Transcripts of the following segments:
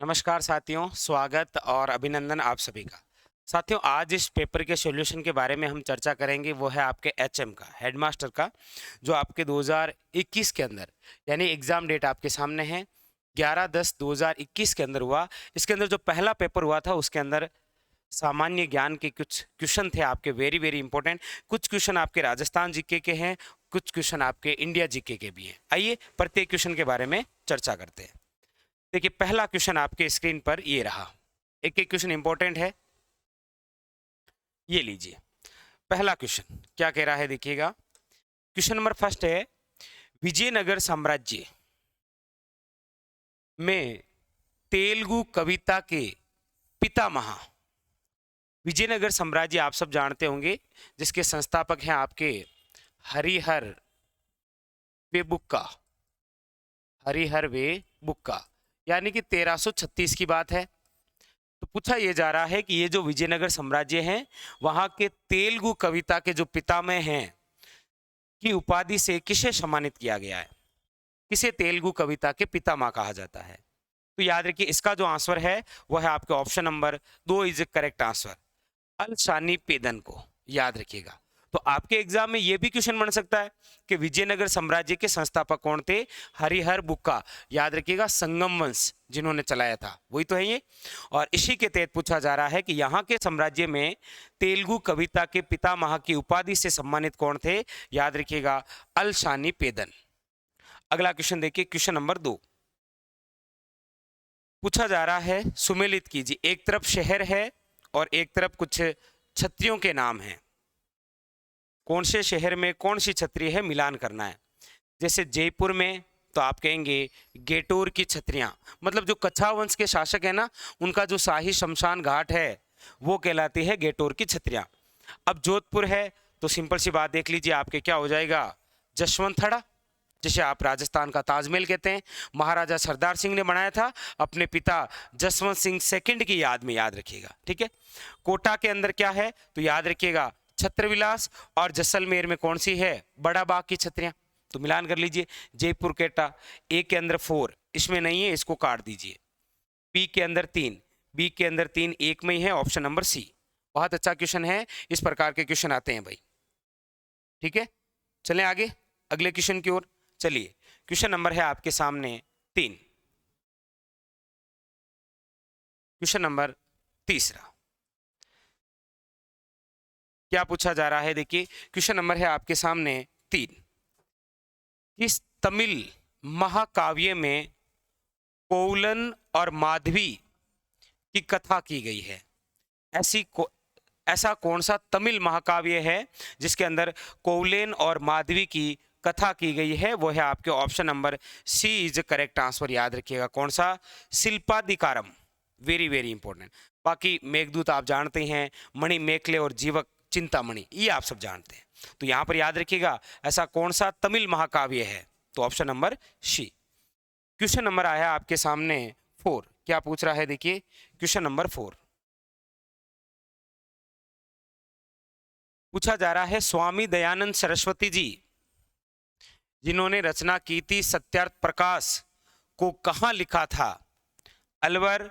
नमस्कार साथियों, स्वागत और अभिनंदन आप सभी का। साथियों, आज इस पेपर के सॉल्यूशन के बारे में हम चर्चा करेंगे। वो है आपके एचएम का, हेडमास्टर का, जो आपके 2021 के अंदर, यानी एग्जाम डेट आपके सामने है 11/10/2021 के अंदर हुआ। इसके अंदर जो पहला पेपर हुआ था उसके अंदर सामान्य ज्ञान के कुछ क्वेश्चन थे आपके, वेरी वेरी इंपॉर्टेंट। कुछ क्वेश्चन आपके राजस्थान जीके के हैं, कुछ क्वेश्चन आपके इंडिया जीके के भी हैं। आइए प्रत्येक क्वेश्चन के बारे में चर्चा करते हैं। देखिए, पहला क्वेश्चन आपके स्क्रीन पर ये रहा। एक एक क्वेश्चन इंपॉर्टेंट है, ये लीजिए। पहला क्वेश्चन क्या कह रहा है, देखिएगा। क्वेश्चन नंबर फर्स्ट है, विजयनगर साम्राज्य में तेलुगु कविता के पितामह। विजयनगर साम्राज्य आप सब जानते होंगे, जिसके संस्थापक हैं आपके हरिहर वे बुक्का। हरिहर वे बुक्का, यानी कि 1336 की बात है। तो पूछा यह जा रहा है कि ये जो विजयनगर साम्राज्य है, वहां के तेलुगु कविता के जो पितामह हैं की उपाधि से किसे सम्मानित किया गया है, किसे तेलुगु कविता के पितामह कहा जाता है। तो याद रखिए, इसका जो आंसर है वह है आपके option number 2 is correct answer, अलशानी पेदन को। याद रखिएगा। तो आपके एग्जाम में यह भी क्वेश्चन बन सकता है कि विजयनगर साम्राज्य के संस्थापक कौन थे। हरिहर बुक्का, याद रखिएगा, संगम वंश जिन्होंने चलाया था वही तो है ये। और इसी के तहत पूछा जा रहा है कि यहाँ के साम्राज्य में तेलुगु कविता के पितामह की उपाधि से सम्मानित कौन थे। याद रखिएगा, अलशानी पेदन। अगला क्वेश्चन देखिए, क्वेश्चन नंबर 2 पूछा जा रहा है, सुमेलित कीजिए। एक तरफ शहर है और एक तरफ कुछ छत्रियों के नाम हैं। कौन से शहर में कौन सी छतरी है, मिलान करना है। जैसे जयपुर में तो आप कहेंगे गेटोर की छतरियां, मतलब जो कच्छा वंश के शासक है ना, उनका जो शाही शमशान घाट है वो कहलाती है गेटोर की छतरियां। अब जोधपुर है तो सिंपल सी बात देख लीजिए, आपके क्या हो जाएगा, जसवंतथड़ा, जिसे आप राजस्थान का ताजमहल कहते हैं। महाराजा सरदार सिंह ने बनाया था अपने पिता जसवंत सिंह सेकंड की याद में, याद रखिएगा, ठीक है। कोटा के अंदर क्या है, तो याद रखिएगा छत्रविलास। और जैसलमेर में कौन सी है, बड़ा बाग की छतरियां। तो मिलान कर लीजिए, जयपुर केटा, ए के अंदर 4, इसमें नहीं है, इसको काट दीजिए। पी के अंदर 3, बी के अंदर 3, एक में ही है, ऑप्शन नंबर सी। बहुत अच्छा क्वेश्चन है, इस प्रकार के क्वेश्चन आते हैं भाई, ठीक है। चलें आगे अगले क्वेश्चन की ओर। चलिए, क्वेश्चन नंबर है आपके सामने 3, क्वेश्चन नंबर तीसरा। क्या पूछा जा रहा है, देखिए क्वेश्चन नंबर है आपके सामने 3। इस तमिल महाकाव्य में कोवलन और माधवी की कथा की गई है। ऐसा कौन सा तमिल महाकाव्य है जिसके अंदर कोवलेन और माधवी की कथा की गई है। वो है आपके option number C is correct answer. याद रखिएगा, कौन सा, शिल्पाधिकारम, वेरी वेरी इंपॉर्टेंट। बाकी मेघदूत आप जानते हैं, मणि मेखले और जीवक चिंतामणि ये आप सब जानते हैं। तो यहां पर याद रखिएगा ऐसा कौन सा तमिल महाकाव्य है, तो option number C. Question number आया आपके सामने 4। क्या पूछ रहा है, देखिए क्वेश्चन नंबर 4 पूछा जा रहा है, स्वामी दयानंद सरस्वती जी जिन्होंने रचना की थी सत्यार्थ प्रकाश को कहां लिखा था। अलवर,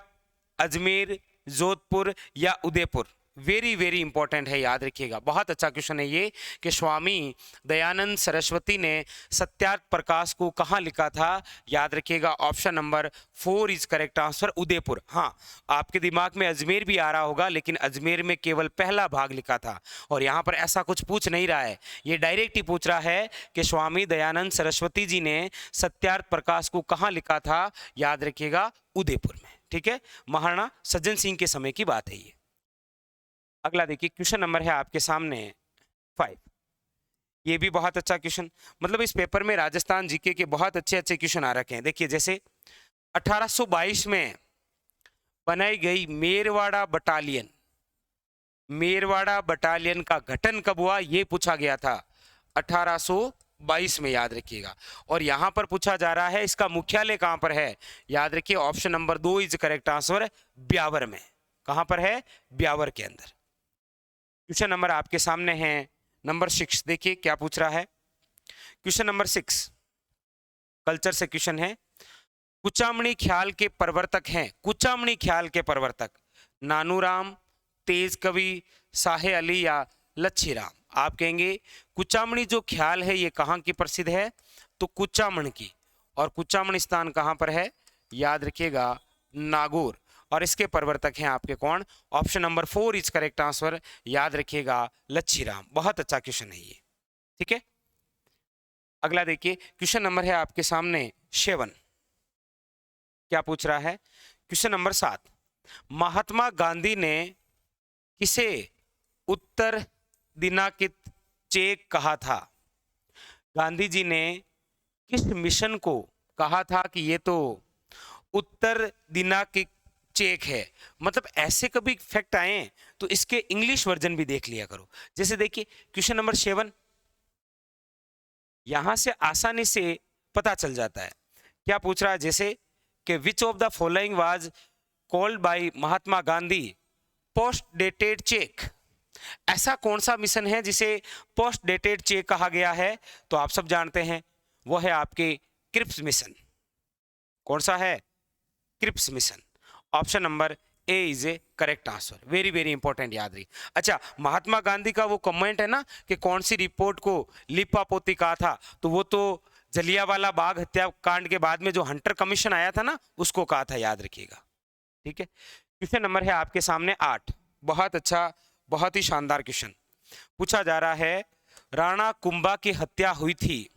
अजमेर, जोधपुर या उदयपुर। वेरी वेरी इंपॉर्टेंट है, याद रखिएगा, बहुत अच्छा क्वेश्चन है ये कि स्वामी दयानंद सरस्वती ने सत्यार्थ प्रकाश को कहाँ लिखा था। याद रखिएगा, option number 4 is correct answer, Udaipur. हाँ, आपके दिमाग में अजमेर भी आ रहा होगा, लेकिन अजमेर में केवल पहला भाग लिखा था। और यहाँ पर ऐसा कुछ पूछ नहीं रहा है, ये डायरेक्ट ही पूछ रहा है कि स्वामी दयानंद सरस्वती जी ने सत्यार्थ प्रकाश को कहाँ लिखा था। याद रखिएगा, उदयपुर में, ठीक है। महाराणा सज्जन सिंह के समय की बात है ये। अगला देखिए, क्वेश्चन नंबर है आपके सामने 5। ये भी बहुत अच्छा क्वेश्चन, मतलब इस पेपर में राजस्थान जीके के बहुत अच्छे अच्छे क्वेश्चन आ रखे हैं। देखिए, जैसे 1822 में बनाई गई मेरवाड़ा बटालियन, मेरवाड़ा बटालियन का गठन कब हुआ, ये पूछा गया था 1822 में, याद रखिएगा। और यहां पर पूछा जा रहा है इसका मुख्यालय कहां पर है। याद रखिए, option number 2 is correct answer, Beawar में। कहां पर है, ब्यावर के अंदर। क्वेश्चन नंबर आपके सामने है नंबर 6। देखिए क्या पूछ रहा है, क्वेश्चन नंबर 6 कल्चर से क्वेश्चन है। कुचामणी ख्याल के प्रवर्तक हैं, कुचामणी ख्याल के प्रवर्तक नानूराम, तेज कवि, साहे अली या लच्छीराम। आप कहेंगे कुचामणी जो ख्याल है ये कहाँ की प्रसिद्ध है, तो कुचामण की। और कुचामण स्थान कहाँ पर है, याद रखिएगा नागौर। और इसके प्रवर्तक हैं आपके कौन, option number 4 is correct answer, याद रखिएगा लच्छीराम। बहुत अच्छा क्वेश्चन है ये, ठीक है। अगला देखिए क्वेश्चन नंबर है आपके सामने 7। क्या पूछ रहा है, क्वेश्चन नंबर 7, महात्मा गांधी ने किसे उत्तर दिनांकित चेक कहा था। गांधी जी ने किस मिशन को कहा था कि ये तो उत्तर दिनांकित चेक है। मतलब ऐसे कभी फैक्ट आए तो इसके इंग्लिश वर्जन भी देख लिया करो। जैसे देखिए क्वेश्चन नंबर 7, यहां से आसानी से पता चल जाता है। क्या पूछ रहा है, जैसे कि which of the following was called by Mahatma Gandhi post dated cheque. ऐसा कौन सा मिशन है जिसे पोस्ट डेटेड चेक कहा गया है, तो आप सब जानते हैं वो है आपके क्रिप्स मिशन। कौन सा है, Cripps mission. Option number A is a correct answer, very very important, याद रही। अच्छा, महात्मा गांधी का वो कमेंट है ना कि कौन सी रिपोर्ट को लिपापोती कहा था, तो वो तो जलियांवाला बाग हत्याकांड के बाद में जो हंटर कमीशन आया था ना, उसको कहा था, याद रखिएगा, ठीक है। क्वेश्चन नंबर है आपके सामने 8। बहुत अच्छा, बहुत ही शानदार क्वेश्चन पूछा जा रहा है। राणा कुंभा की हत्या हुई थी।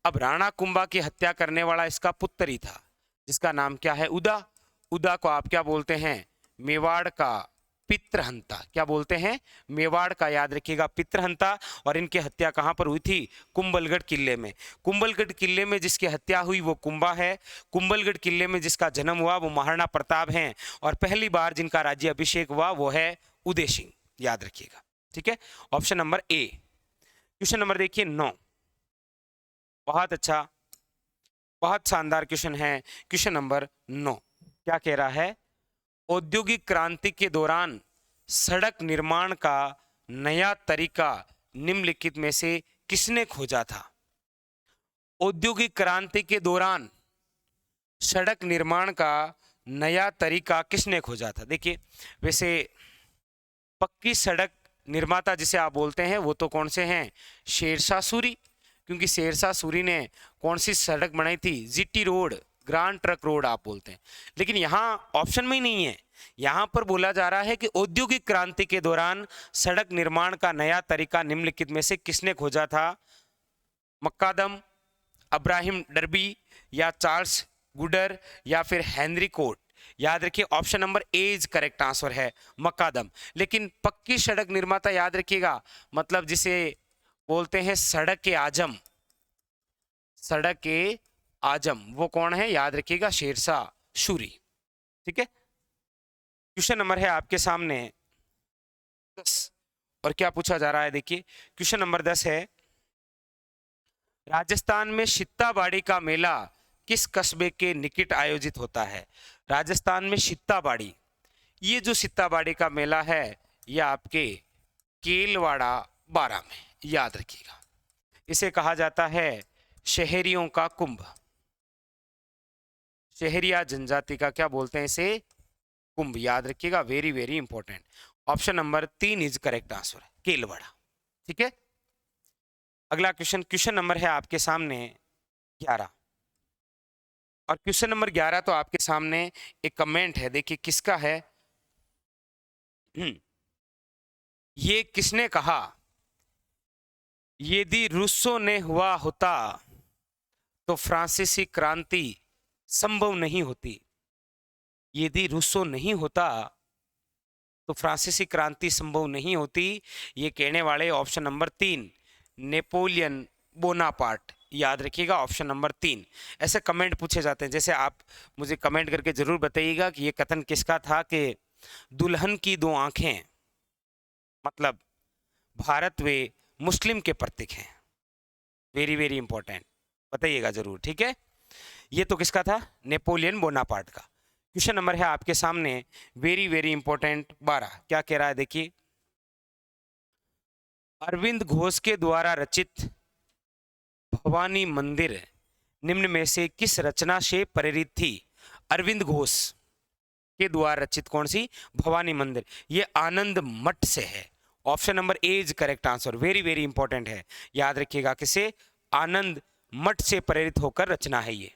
अब राणा कुंभा की हत्या करने वाला इसका पुत्र ही था, जिसका नाम क्या है, उदा। उदा को आप क्या बोलते हैं, मेवाड़ का पितृहंता। क्या बोलते हैं, मेवाड़ का, याद रखिएगा, पितृहंता। और इनकी हत्या कहां पर हुई थी, कुंभलगढ़ किले में। कुंभलगढ़ किले में जिसकी हत्या हुई वो कुंभा है। कुंभलगढ़ किले में जिसका जन्म हुआ वो महाराणा प्रताप हैं। और पहली बार जिनका राज्य अभिषेक हुआ वो है उदय सिंह, याद रखिएगा, ठीक है। ऑप्शन नंबर ए। क्वेश्चन नंबर देखिए 9। बहुत अच्छा, बहुत शानदार क्वेश्चन है। क्वेश्चन नंबर 9 क्या कह रहा है, औद्योगिक क्रांति के दौरान सड़क निर्माण का नया तरीका निम्नलिखित में से किसने खोजा था। औद्योगिक क्रांति के दौरान सड़क निर्माण का नया तरीका किसने खोजा था। देखिए वैसे पक्की सड़क निर्माता जिसे आप बोलते हैं वो तो कौन से हैं, शेरशाह सूरी। क्योंकि शेरशाह सूरी ने कौन सी सड़क बनाई थी, GT road, grand truck road आप बोलते हैं। लेकिन यहाँ ऑप्शन में ही नहीं है, यहाँ पर बोला जा रहा है कि औद्योगिक क्रांति के दौरान सड़क निर्माण का नया तरीका निम्नलिखित में से किसने खोजा था। मक्कादम, अब्राहिम डर्बी या चार्ल्स गुडर या फिर हेनरी कोट। याद रखिए option number A is correct answer है, मक्कादम। लेकिन पक्की सड़क निर्माता याद रखिएगा, मतलब जिसे बोलते हैं सड़क के आजम, सड़क के आजम, वो कौन है, याद रखिएगा शेरशाह सूरी, ठीक है। क्वेश्चन नंबर है आपके सामने 10। और क्या पूछा जा रहा है, देखिए क्वेश्चन नंबर 10 है, राजस्थान में सित्ताबाड़ी का मेला किस कस्बे के निकट आयोजित होता है। राजस्थान में सित्ताबाड़ी, ये जो सित्ताबाड़ी का मेला है ये आपके केलवाड़ा बारा में, याद रखिएगा। इसे कहा जाता है शहरियों का कुंभ, शहरिया जनजाति का क्या बोलते हैं इसे, कुंभ, याद रखिएगा, very very important. Option number 3 is correct answer, Kelwara, ठीक है। अगला क्वेश्चन, क्वेश्चन नंबर है आपके सामने 11। और क्वेश्चन नंबर 11 तो आपके सामने एक कमेंट है, देखिए किसका है। ये किसने कहा, यदि रूसो ने हुआ होता तो फ्रांसीसी क्रांति संभव नहीं होती। यदि रूसो नहीं होता तो फ्रांसीसी क्रांति संभव नहीं होती। ये कहने वाले ऑप्शन नंबर 3 नेपोलियन बोनापार्ट, याद रखिएगा ऑप्शन नंबर 3। ऐसे कमेंट पूछे जाते हैं, जैसे आप मुझे कमेंट करके जरूर बताइएगा कि ये कथन किसका था कि दुल्हन की 2 आंखें, मतलब भारत वे मुस्लिम के प्रतीक हैं। वेरी वेरी इंपॉर्टेंट, बताइएगा जरूर, ठीक है। ये तो किसका था, नेपोलियन बोनापार्ट का। क्वेश्चन नंबर है आपके सामने वेरी वेरी इंपॉर्टेंट 12। क्या कह रहा है, देखिए अरविंद घोष के द्वारा रचित भवानी मंदिर निम्न में से किस रचना से प्रेरित थी? अरविंद घोष के द्वारा रचित कौन सी? भवानी मंदिर। ये आनंद मठ से है। Option number A is correct answer, very very important है, याद रखिएगा। किसे? आनंद मठ से प्रेरित होकर रचना है ये।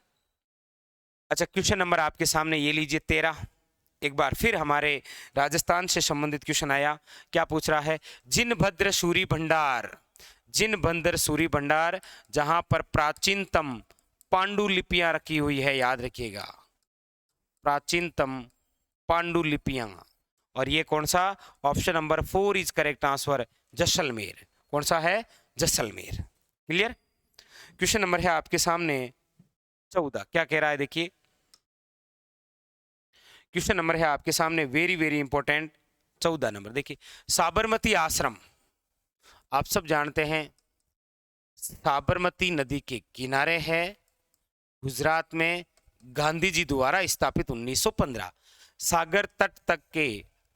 अच्छा, क्वेश्चन नंबर आपके सामने ये लीजिए 13। एक बार फिर हमारे राजस्थान से संबंधित क्वेश्चन आया। क्या पूछ रहा है? जिनभद्र सूरी भंडार, जिनभद्र सूरी भंडार जहां पर प्राचीनतम पांडुलिपियां रखी हुई है, याद रखिएगा, प्राचीनतम पांडुलिपियां। और ये कौन सा? Option number 4 is correct answer, Jaisalmer. कौन सा है? जैसलमेर। क्लियर? क्वेश्चन नंबर है आपके सामने 14। क्या कह रहा है देखिए, क्वेश्चन नंबर है आपके सामने वेरी वेरी इंपॉर्टेंट 14 नंबर। देखिए, साबरमती आश्रम आप सब जानते हैं साबरमती नदी के किनारे है, गुजरात में, गांधी जी द्वारा स्थापित 1915। सागर तट तक के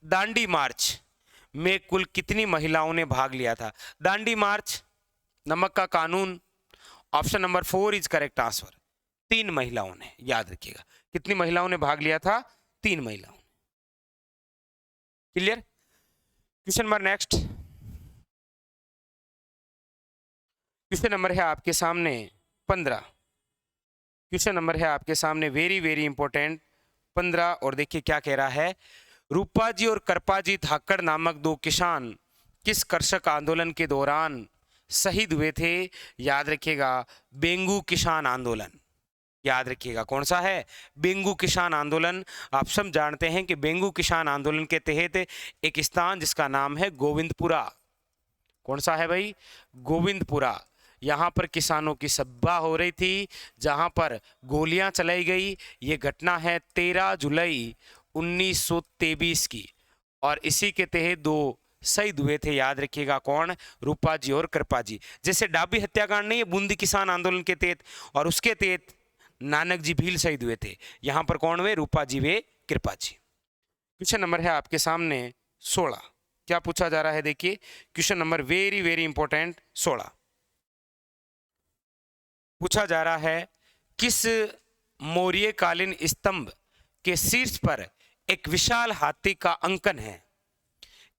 दांडी मार्च में कुल कितनी महिलाओं ने भाग लिया था? दांडी मार्च, नमक का कानून, option number 4 is correct answer, 3 महिलाओं ने, याद रखिएगा। कितनी महिलाओं ने भाग लिया था? 3 महिलाओं। Clear? Question number next, question number है आपके सामने 15। क्वेश्चन नंबर है आपके सामने वेरी वेरी इंपॉर्टेंट 15। और देखिए क्या कह रहा है, रूपाजी और करपाजी धाकड़ नामक 2 किसान किस कृषक आंदोलन के दौरान शहीद हुए थे? याद रखिएगा, बेंगू किसान आंदोलन। याद रखिएगा कौन सा है? बेंगू किसान आंदोलन। आप सब जानते हैं कि बेंगू किसान आंदोलन के तहत एक स्थान जिसका नाम है गोविंदपुरा। कौन सा है भाई? गोविंदपुरा। यहाँ पर किसानों की सभा हो रही थी, जहाँ पर गोलियां चलाई गई। ये घटना है 13 जुलाई 1923 की, और इसी के तहत 2 शहीद हुए थे, याद रखिएगा। कौन? रूपाजी और कृपाजी। जैसे डाबी हत्याकांड नहीं है, बूंदी किसान आंदोलन के तहत, और उसके तहत नानक जी भील शहीद हुए थे। यहाँ पर कौन हुए? रूपाजी वे कृपाजी। क्वेश्चन नंबर है आपके सामने 16। क्या पूछा जा रहा है देखिए, question number very very important 16 पूछा जा रहा है, किस मौर्य कालीन स्तंभ के शीर्ष पर एक विशाल हाथी का अंकन है?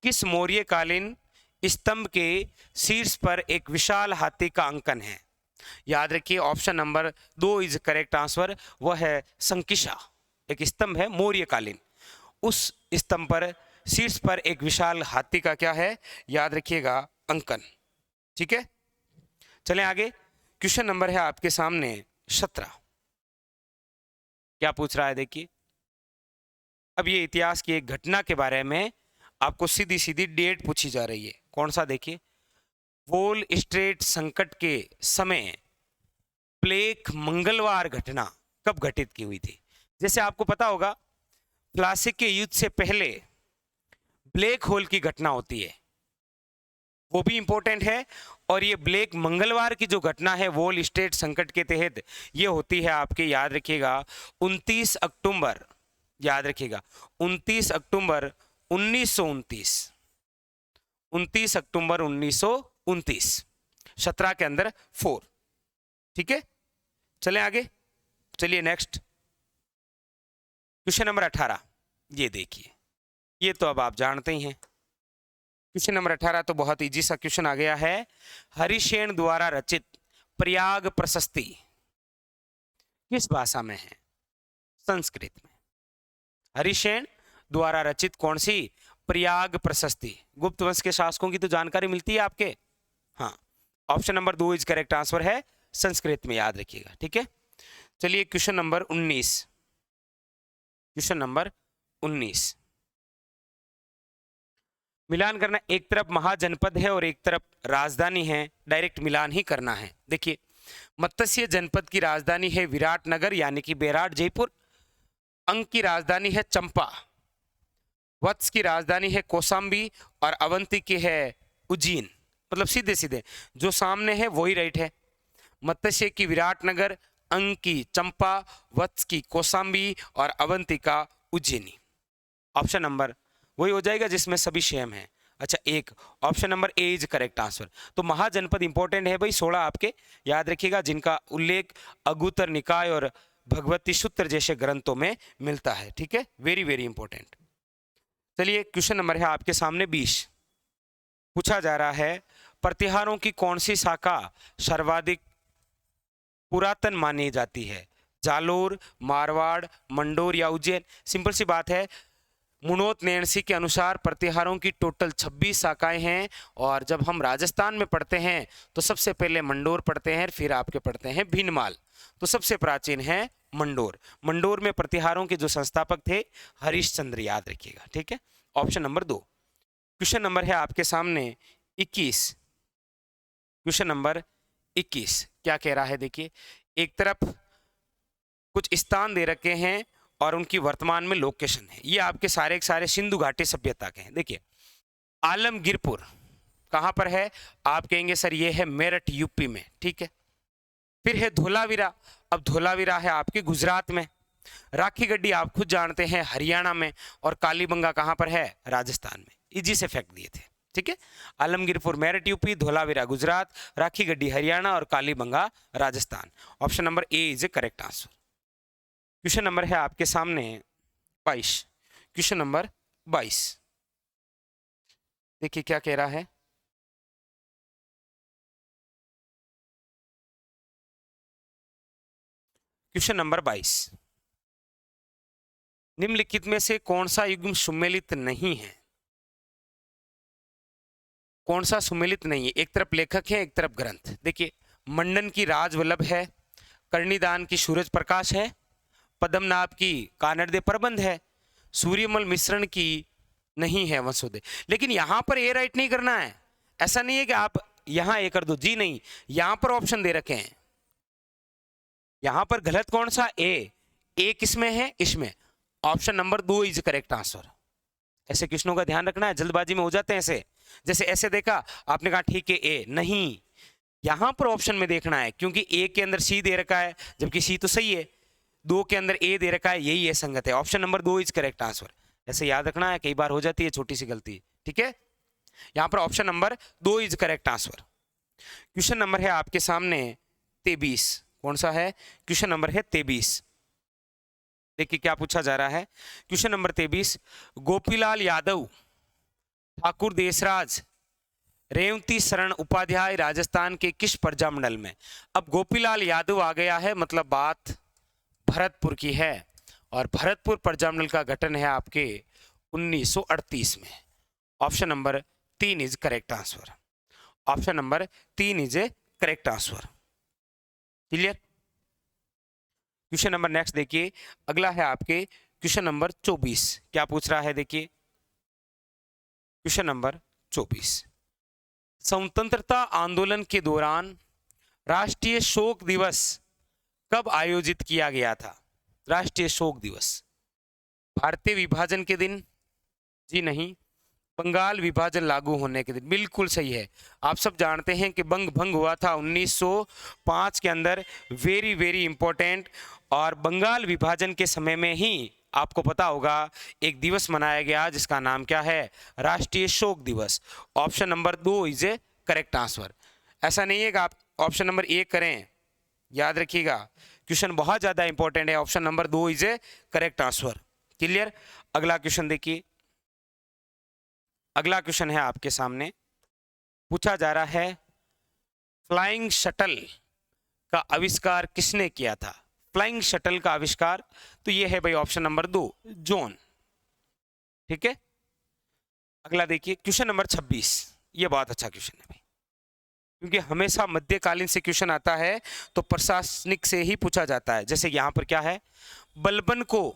किस मौर्य कालीन स्तंभ के शीर्ष पर एक विशाल हाथी का अंकन है? याद रखिए, option number 2 is correct answer, वह है संकिशा। एक स्तंभ है मौर्य कालीन, उस स्तंभ पर शीर्ष पर एक विशाल हाथी का क्या है? याद रखिएगा, अंकन। ठीक है, चलें आगे। क्वेश्चन नंबर है आपके सामने 17। क्या पूछ रहा है देखिए, अब ये इतिहास की एक घटना के बारे में आपको सीधी सीधी डेट पूछी जा रही है। कौन सा? देखिए, वॉल स्ट्रीट संकट के समय ब्लैक मंगलवार घटना कब घटित की हुई थी? जैसे आपको पता होगा, प्लासी के युद्ध से पहले ब्लैक होल की घटना होती है, वो भी इंपॉर्टेंट है। और ये ब्लैक मंगलवार की जो घटना है वॉल स्ट्रीट संकट के तहत, ये होती है आपके, याद रखिएगा, 29 अक्टूबर। याद रखिएगा, 29 अक्टूबर 1929। 29 अक्टूबर 1929, 17 के अंदर 4। ठीक है, चलें आगे। चलिए नेक्स्ट, क्वेश्चन नंबर 18। ये देखिए, ये तो अब आप जानते ही हैं। क्वेश्चन नंबर 18 तो बहुत इजी सा क्वेश्चन आ गया है। हरिसेन द्वारा रचित प्रयाग प्रशस्ति किस भाषा में है? संस्कृत में। हरिसेन द्वारा रचित कौन सी? प्रयाग प्रशस्ति। गुप्त वंश के शासकों की तो जानकारी मिलती है आपके। हाँ, option number 2 is correct answer है, संस्कृत में, याद रखिएगा। ठीक है, चलिए क्वेश्चन नंबर 19। क्वेश्चन नंबर 19, मिलान करना। एक तरफ महाजनपद है और एक तरफ राजधानी है, डायरेक्ट मिलान ही करना है। देखिए, मत्स्य जनपद की राजधानी है विराटनगर यानी कि बेराट जयपुर, अंग की राजधानी है चंपा, वत्स की राजधानी है कौशाम्बी, और अवंती की है उज्जैन। मतलब सीधे सीधे जो सामने है वही राइट है। मत्स्य की विराटनगर, अंग की चंपा, वत्स की कौशाम्बी और अवंती का उज्जैनी। ऑप्शन नंबर वही हो जाएगा जिसमें सभी सेम है, अच्छा एक, option number A is correct answer. तो महाजनपद इंपॉर्टेंट है भाई, 16 आपके याद रखिएगा, जिनका उल्लेख अगुत्तर निकाय और भगवती सूत्र जैसे ग्रंथों में मिलता है। ठीक है, वेरी वेरी इंपॉर्टेंट। चलिए क्वेश्चन नंबर है आपके सामने 20। पूछा जा रहा है प्रतिहारों की कौन सी शाखा सर्वाधिक पुरातन मानी जाती है? जालोर, मारवाड़, मंडोर या उज्जैन? सिंपल सी बात है, मुनोत नैणसी के अनुसार प्रतिहारों की टोटल 26 शाखाएं हैं, और जब हम राजस्थान में पढ़ते हैं तो सबसे पहले मंडोर पढ़ते हैं, फिर आपके पढ़ते हैं भीनमाल। तो सबसे प्राचीन है मंडोर। मंडोर में प्रतिहारों के जो संस्थापक थे हरिश्चंद्र, याद रखिएगा। ठीक है, ऑप्शन नंबर 2। क्वेश्चन नंबर है आपके सामने 21। क्वेश्चन नंबर 21 क्या कह रहा है? देखिए, एक तरफ कुछ स्थान दे रखे हैं और उनकी वर्तमान में लोकेशन है। ये आपके सारे के सारे सिंधु घाटी सभ्यता के हैं। देखिए, आलमगीरपुर कहां पर है? आप कहेंगे सर ये है मेरठ यूपी में। ठीक है, फिर है धोलावीरा। अब धोलावीरा है आपके गुजरात में। राखी गड्डी आप खुद जानते हैं हरियाणा में, और कालीबंगा कहां पर है? राजस्थान में। इजी से फैक्ट दिए थे। ठीक है, आलमगीरपुर मेरठ यूपी, धोलावीरा गुजरात, राखी गड्डी हरियाणा और Kalibangan Rajasthan. Option number A is a correct answer. Question number है आपके सामने 22। क्वेश्चन नंबर 22 देखिए क्या कह रहा है। क्वेश्चन नंबर 22, निम्नलिखित में से कौन सा युग्म सुमेलित नहीं है? कौन सा सुमेलित नहीं है? एक तरफ लेखक है, एक तरफ ग्रंथ। देखिए, मंडन की राजवल्लभ है, कर्णिदान की सूरज प्रकाश है, पद्मनाभ की कानड़दे प्रबंध है, सूर्यमल मिश्रण की नहीं है वंशोदय। लेकिन यहां पर ए राइट नहीं करना है। ऐसा नहीं है कि आप यहां ए कर दो, जी नहीं, यहां पर ऑप्शन दे रखे हैं। यहां पर गलत कौन सा? ए किसमें है? इसमें। Option number 2 is correct answer. ऐसे क्वेश्चनों का ध्यान रखना है, जल्दबाजी में हो जाते हैं ऐसे। जैसे ऐसे देखा आपने कहा ठीक है ए, नहीं, यहां पर ऑप्शन में देखना है, क्योंकि ए के अंदर सी दे रखा है, जबकि सी तो सही है। 2 के अंदर ए दे रखा है, यही है संगत है। Option number 2 is correct answer. ऐसे याद रखना है, कई बार हो जाती है छोटी सी गलती। ठीक है, यहां पर option number 2 is correct answer. Question number है आपके सामने 23। कौन सा है? क्वेश्चन नंबर है 23। देखिए क्या पूछा जा रहा है। क्वेश्चन नंबर 23, गोपीलाल यादव, ठाकुर देशराज, रेवती शरण उपाध्याय राजस्थान के किस प्रजामंडल में? अब गोपीलाल यादव आ गया है, मतलब बात भरतपुर की है, और भरतपुर प्रजामंडल का गठन है आपके 1938 में। Option number 3 is correct answer. Option number 3 is a correct answer. Clear? Question number next देखिए, अगला है आपके क्वेश्चन नंबर 24। क्या पूछ रहा है? देखिए क्वेश्चन नंबर 24, स्वतंत्रता आंदोलन के दौरान राष्ट्रीय शोक दिवस कब आयोजित किया गया था? राष्ट्रीय शोक दिवस भारतीय विभाजन के दिन? जी नहीं, बंगाल विभाजन लागू होने के दिन। बिल्कुल सही है। आप सब जानते हैं कि बंग भंग हुआ था 1905 के अंदर, वेरी वेरी इंपॉर्टेंट। और बंगाल विभाजन के समय में ही आपको पता होगा एक दिवस मनाया गया जिसका नाम क्या है? राष्ट्रीय शोक दिवस। Option number 2 is a correct answer. ऐसा नहीं है कि आप ऑप्शन नंबर 1 करें, याद रखिएगा क्वेश्चन बहुत ज्यादा इंपॉर्टेंट है। Option number 2 is a correct answer. Clear? अगला क्वेश्चन देखिए, अगला क्वेश्चन है आपके सामने। पूछा जा रहा है फ्लाइंग शटल का आविष्कार किसने किया था? फ्लाइंग शटल का आविष्कार तो ये है भाई ऑप्शन नंबर 2, जॉन। ठीक है, अगला देखिए क्वेश्चन नंबर 26। ये बहुत अच्छा क्वेश्चन है भाई, क्योंकि हमेशा मध्यकालीन से क्वेश्चन आता है तो प्रशासनिक से ही पूछा जाता है। जैसे यहां पर क्या है, बलबन को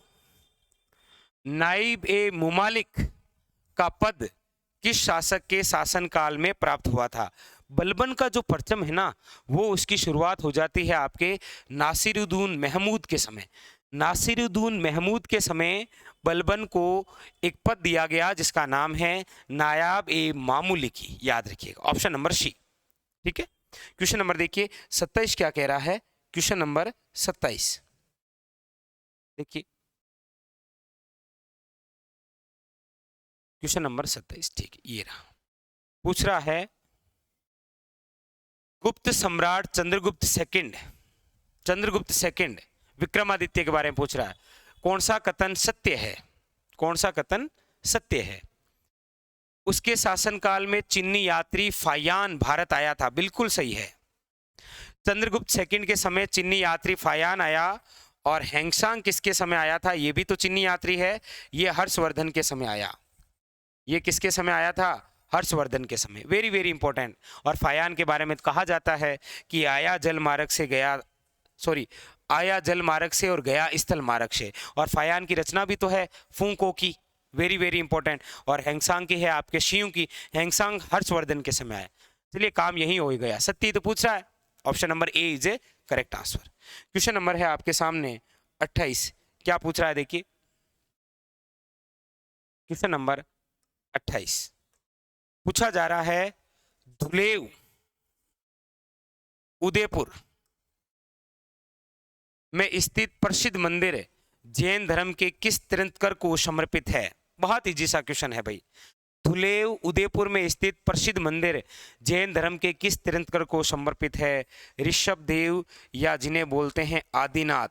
नाइब ए मुमालिक का पद किस शासक के शासनकाल में प्राप्त हुआ था? बलबन का जो परचम है ना, वो उसकी शुरुआत हो जाती है आपके नासिरुद्दीन महमूद के समय। नासिरुद्दीन महमूद के समय बलबन को एक पद दिया गया जिसका नाम है नायाब ए मामूलिकी, याद रखिएगा। Option number C. ठीक है, क्वेश्चन नंबर देखिए 27 क्या कह रहा है। क्वेश्चन नंबर 27 देखिए, क्वेश्चन नंबर 27, ठीक है, ये रहा। पूछ रहा है गुप्त सम्राट चंद्रगुप्त सेकंड विक्रमादित्य के बारे में पूछ रहा है। कौन सा कथन सत्य है? कौन सा कथन सत्य है? उसके शासनकाल में चीनी यात्री फायान भारत आया था, बिल्कुल सही है। चंद्रगुप्त सेकंड के समय चीनी यात्री फायान आया। और हैंगसांग किसके समय आया था? ये भी तो चीनी यात्री है। ये हर्षवर्धन के समय आया। ये किसके समय आया था? हर्षवर्धन के समय। Very very important. और फायान के बारे में कहा जाता है कि आया जल मार्ग से और गया स्थल मार्ग से। और फायान की रचना भी तो है फूको की। Very very important. और हैंगसांग की है आपके शियू की। हैंगसांग हर्षवर्धन के समय आया। चलिए काम यही हो गया। सत्य तो पूछ रहा है। Option number A is a correct answer. Question number है आपके सामने 28। क्या पूछ रहा है देखिए। क्वेश्चन नंबर 28 पूछा जा रहा है धुलेव उदयपुर में स्थित प्रसिद्ध मंदिर जैन धर्म के किस तीर्थंकर को समर्पित है? बहुत इजी सा क्वेश्चन है भाई। धुलेव उदयपुर में स्थित प्रसिद्ध मंदिर जैन धर्म के किस तीर्थंकर को समर्पित है? ऋषभ देव या जिन्हें बोलते हैं आदिनाथ,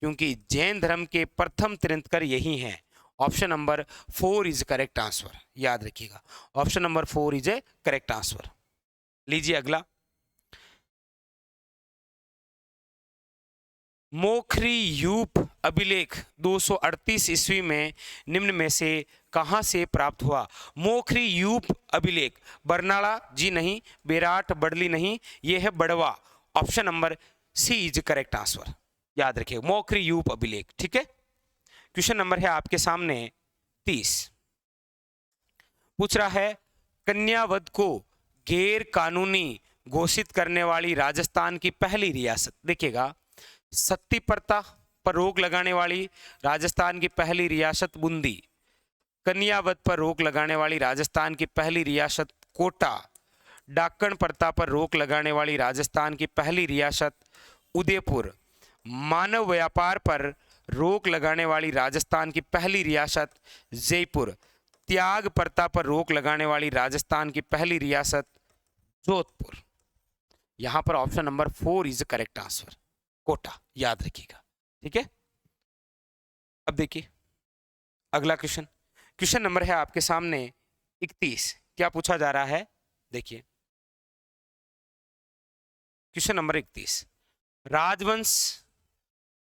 क्योंकि जैन धर्म के प्रथम तीर्थंकर यही हैं। Option number 4 is correct answer. याद रखिएगा, option number 4 is a correct answer. लीजिए अगला। मोखरी यूप अभिलेख 238 ईस्वी में निम्न में से कहां से प्राप्त हुआ? मोखरी यूप अभिलेख बरनाला जी नहीं, बेराट बडली नहीं, यह है बड़वा। Option number C is correct answer. याद रखिए मोखरी यूप अभिलेख। ठीक है। क्वेश्चन नंबर है आपके सामने 30। पूछ रहा है कन्यावध को गैर कानूनी घोषित करने वाली राजस्थान की पहली रियासत। देखिएगा, सती प्रथा पर रोक लगाने वाली राजस्थान की पहली रियासत बूंदी, कन्यावध पर रोक लगाने वाली राजस्थान की पहली रियासत कोटा, डाकण प्रथा पर रोक लगाने वाली राजस्थान की पहली रियासत उदयपुर, मानव व्यापार पर रोक लगाने वाली राजस्थान की पहली रियासत जयपुर, त्याग प्रथा पर रोक लगाने वाली राजस्थान की पहली रियासत जोधपुर। यहां पर option number 4 is correct answer, Kota. याद रखिएगा। ठीक है। अब देखिए अगला क्वेश्चन। क्वेश्चन नंबर है आपके सामने 31। क्या पूछा जा रहा है देखिए। Question number 31। राजवंश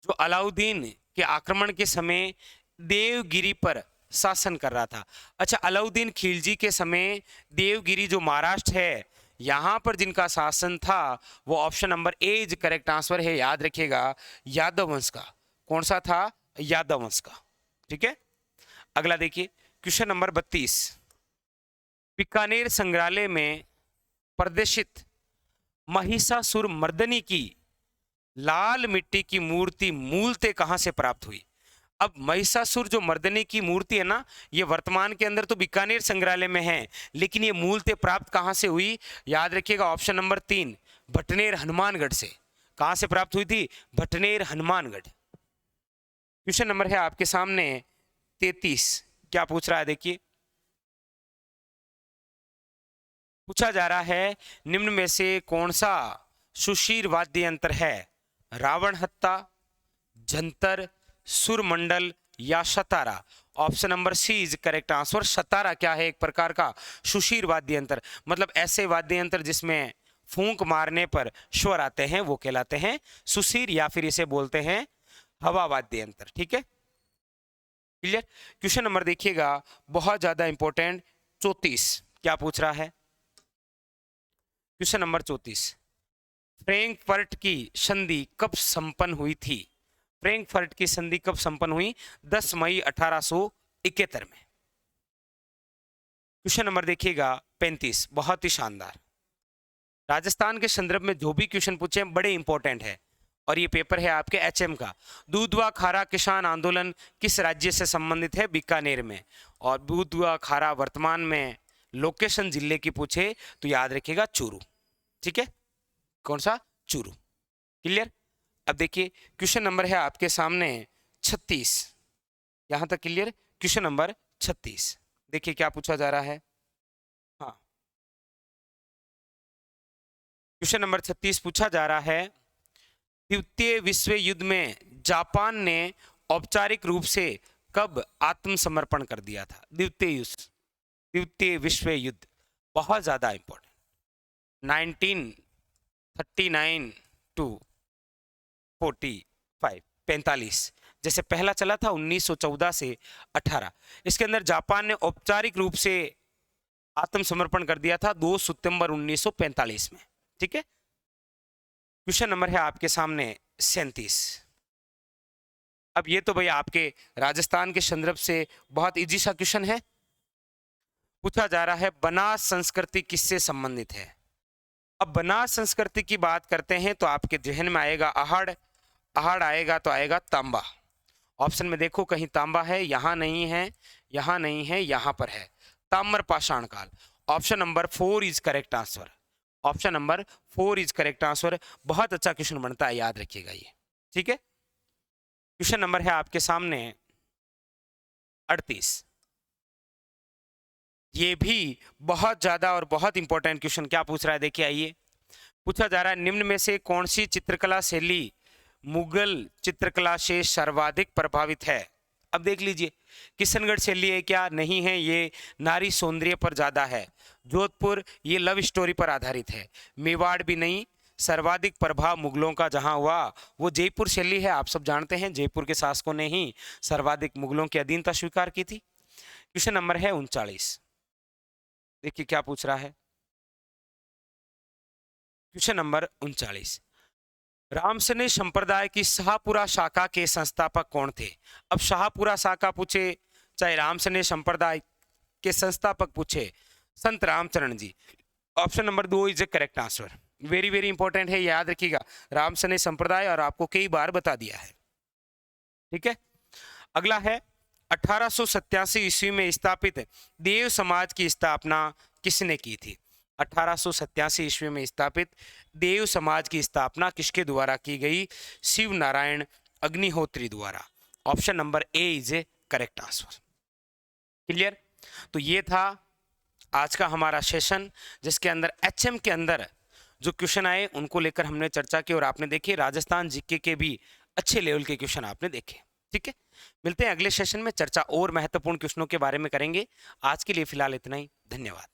जो अलाउद्दीन के आक्रमण के समय देवगिरी पर शासन कर रहा था। अच्छा, अलाउद्दीन खिलजी के समय देवगिरी जो महाराष्ट्र है यहां पर जिनका शासन था वो option number A is correct answer है। याद रखिएगा, यादव वंश का। कौन सा था? यादव वंश का। ठीक है। अगला देखिए क्वेश्चन नंबर 32। बीकानेर संग्रहालय में प्रदर्शित महिषासुर मर्दनी की लाल मिट्टी की मूर्ति मूलतः कहां से प्राप्त हुई? अब महिषासुर जो मर्दनी की मूर्ति है ना, ये वर्तमान के अंदर तो बीकानेर संग्रहालय में है, लेकिन ये मूलतः प्राप्त कहां से हुई? याद रखिएगा ऑप्शन नंबर 3 भटनेर हनुमानगढ़ से। कहां से प्राप्त हुई थी? भटनेर हनुमानगढ़। क्वेश्चन नंबर है आपके सामने 33। क्या पूछ रहा है देखिए। पूछा जा रहा है निम्न में से कौन सा सुशीर वाद्य यंत्र है? रावण हत्ता, जंतर, सुरमंडल या शतारा। Option number C is correct answer. शतारा क्या है? एक प्रकार का सुशीर वाद्य यंत्र, मतलब ऐसे वाद्य यंत्र जिसमें फूंक मारने पर स्वर आते हैं वो कहलाते हैं सुशीर, या फिर इसे बोलते हैं हवा वाद्य यंत्र। ठीक है, क्लियर। क्वेश्चन नंबर देखिएगा, बहुत ज्यादा इंपॉर्टेंट 34। क्या पूछ रहा है? Question number 34। फ्रैंकफर्ट की संधि कब संपन्न हुई थी? फ्रैंकफर्ट की संधि कब संपन्न हुई? 10 मई 1871 में। क्वेश्चन नंबर देखिएगा 35। बहुत ही शानदार। राजस्थान के संदर्भ में जो भी क्वेश्चन पूछे बड़े इंपॉर्टेंट है, और ये पेपर है आपके एचएम का। दूधवा खारा किसान आंदोलन किस राज्य से संबंधित है? बीकानेर में। और दूधवा खारा वर्तमान में लोकेशन जिले की पूछे तो याद रखिएगा चूरू। ठीक है, कौन सा? चूरू। क्लियर। अब देखिए क्वेश्चन नंबर है आपके सामने 36। यहां तक क्लियर। क्वेश्चन नंबर 36 देखिए क्या पूछा जा रहा है। हाँ, क्वेश्चन नंबर 36 पूछा जा रहा है, द्वितीय विश्व युद्ध में जापान ने औपचारिक रूप से कब आत्मसमर्पण कर दिया था? द्वितीय विश्व युद्ध बहुत ज्यादा इंपॉर्टेंट, 1939 टू 45, 45। जैसे पहला चला था 1914 से 18, इसके अंदर जापान ने औपचारिक रूप से आत्मसमर्पण कर दिया था 2 सितंबर 1945 में। ठीक है, क्वेश्चन नंबर है आपके सामने 37। अब ये तो भैया आपके राजस्थान के संदर्भ से बहुत इजी सा क्वेश्चन है। पूछा जा रहा है, बनास संस्कृति किससे संबंधित है? अब बनास संस्कृति की बात करते हैं तो आपके जहन में आएगा आहड़, आहड़ आएगा तो आएगा तांबा। ऑप्शन में देखो, कहीं तांबा है, यहां नहीं है, यहां नहीं है, यहां पर है, ताम्र पाषाण काल। Option number 4 is correct answer. Option number 4 is correct answer. बहुत अच्छा क्वेश्चन बनता है, याद रखिएगा ये। ठीक है, क्वेश्चन नंबर है आपके सामने 38। ये भी बहुत ज्यादा और बहुत इंपॉर्टेंट क्वेश्चन। क्या पूछ रहा है, देखिए आइए। पूछा जा रहा है, निम्न में से कौन सी चित्रकला शैली मुगल चित्रकला से सर्वाधिक प्रभावित है? अब देख लीजिए, किशनगढ़ शैली है क्या? नहीं है, ये नारी सौंदर्य पर ज्यादा है। जोधपुर, ये लव स्टोरी पर आधारित है। मेवाड़ भी नहीं। सर्वाधिक प्रभाव मुगलों का जहां हुआ वो जयपुर शैली है। आप सब जानते हैं, जयपुर के शासकों ने ही सर्वाधिक मुगलों की अधीनता स्वीकार की थी। क्वेश्चन नंबर है 39। देखिए क्या पूछ रहा है, क्वेश्चन नंबर 39। रामसने संप्रदाय की शाहपुरा शाखा के संस्थापक कौन थे? अब शाहपुरा शाखा पूछे, चाहे रामसने संप्रदाय के संस्थापक पूछे, संत Ramcharan ji. Option number 2 is a correct answer. Very very important है, याद रखिएगा। रामसने संप्रदाय, और आपको कई बार बता दिया है। ठीक है, अगला है 1887 ईस्वी में स्थापित देव समाज की स्थापना किसने की थी? 1887 ईस्वी में स्थापित देव समाज की स्थापना किसके द्वारा की गई? शिव नारायण अग्निहोत्री द्वारा। Option number A is a correct answer. Clear? तो ये था आज का हमारा सेशन, जिसके अंदर एचएम के अंदर जो क्वेश्चन आए उनको लेकर हमने चर्चा की, और आपने देखिए राजस्थान जीके के भी अच्छे लेवल के क्वेश्चन आपने देखे। ठीक है, मिलते हैं अगले सेशन में, चर्चा और महत्वपूर्ण क्वेश्चनों के बारे में करेंगे। आज के लिए फिलहाल इतना ही, धन्यवाद।